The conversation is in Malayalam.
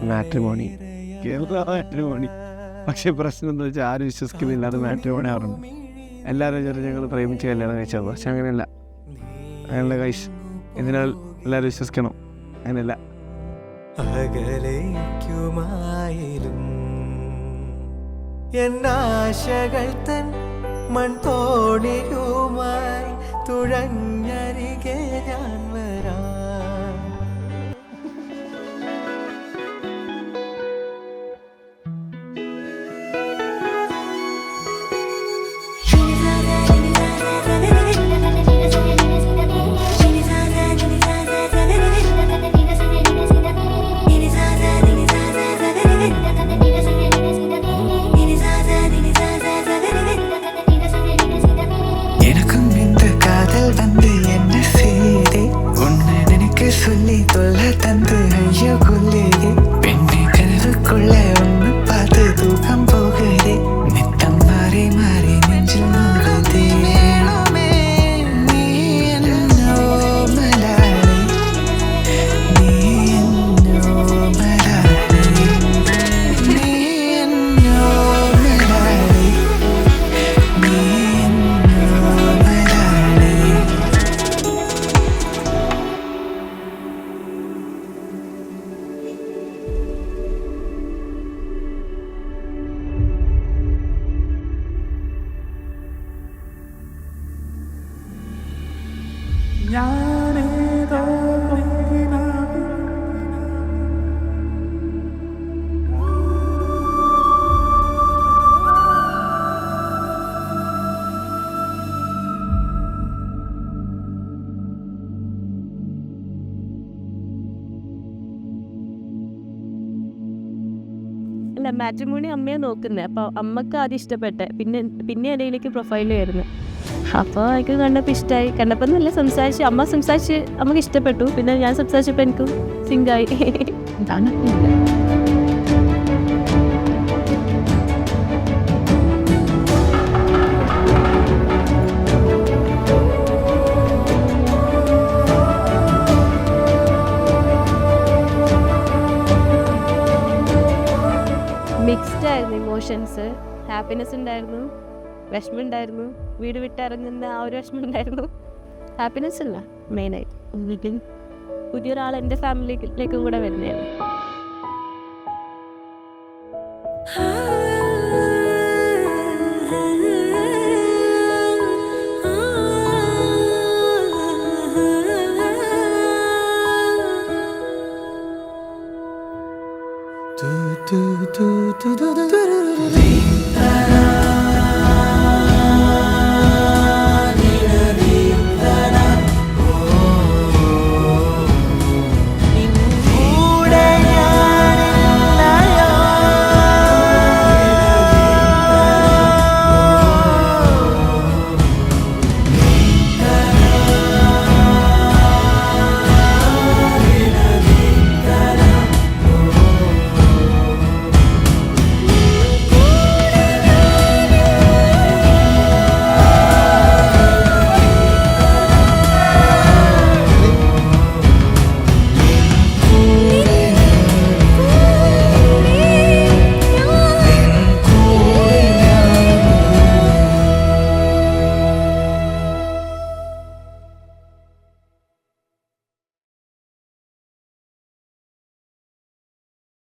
Matrimony, Kerala matrimony. പക്ഷേ പ്രശ്നം എന്താ വെച്ചാൽ ആരും വിശ്വസിക്കുന്നില്ല അത് മാട്രിമോണി ആറുണ്ട്. എല്ലാവരും ചെറിയ ഞങ്ങൾ പ്രേമിച്ച് കല്യാണം കഴിച്ചത്. പക്ഷെ അങ്ങനെയല്ല, അങ്ങനെയുള്ള കൈസ് ഇതിനാൽ എല്ലാവരും വിശ്വസിക്കണം. അങ്ങനെയല്ല. അകലേക്കുമായിലും എന്നാശകൾ തൻ മൺതോണിയുമായി തുഴഞ്ഞരികെ ഞാൻ വരാം. சொல்லி தொல்ல தந்து ஐயோ கொல்லேதே பெண்ணை கனவுக்குள்ள ஒன்று பார்த்து தூக்கம் போகுதே நித்தம் மாறி மாறி நெஞ்சில் நோகுதே. நீ என்னோ மலாளி, நீ என்னோ மலாளி, நீ என்னோ மலாளி, நீ என்னோ மலாளி. ഞാനേതോ അല്ല, മാട്രിമോണി അമ്മയെ നോക്കുന്നത്. അപ്പോൾ അമ്മക്ക് ആദ്യം ഇഷ്ടപ്പെട്ടെ, പിന്നെ ഇടയിലേക്ക് പ്രൊഫൈൽ വരുന്നു. അപ്പോൾ എനിക്ക് കണ്ടപ്പോൾ ഇഷ്ടമായി. കണ്ടപ്പോൾ നല്ല സംസാരിച്ച്, അമ്മ സംസാരിച്ച് അമ്മക്ക് ഇഷ്ടപ്പെട്ടു. പിന്നെ ഞാൻ സംസാരിച്ചപ്പോൾ എനിക്കും സിങ്കായി. ഇതാണ് മിക്സ്ഡ് ആയിരുന്നു ഇമോഷൻസ്. ഹാപ്പിനെസ് ഉണ്ടായിരുന്നു, വിഷമം ഉണ്ടായിരുന്നു, വീട് വിട്ടിറങ്ങുന്ന ആ ഒരു വിഷമം ഉണ്ടായിരുന്നു. ഹാപ്പിനെസ് അല്ല മെയിനായിട്ട്. പുതിയൊരാൾ എൻ്റെ ഫാമിലിയിലേക്കും കൂടെ വരുന്നതാണ്.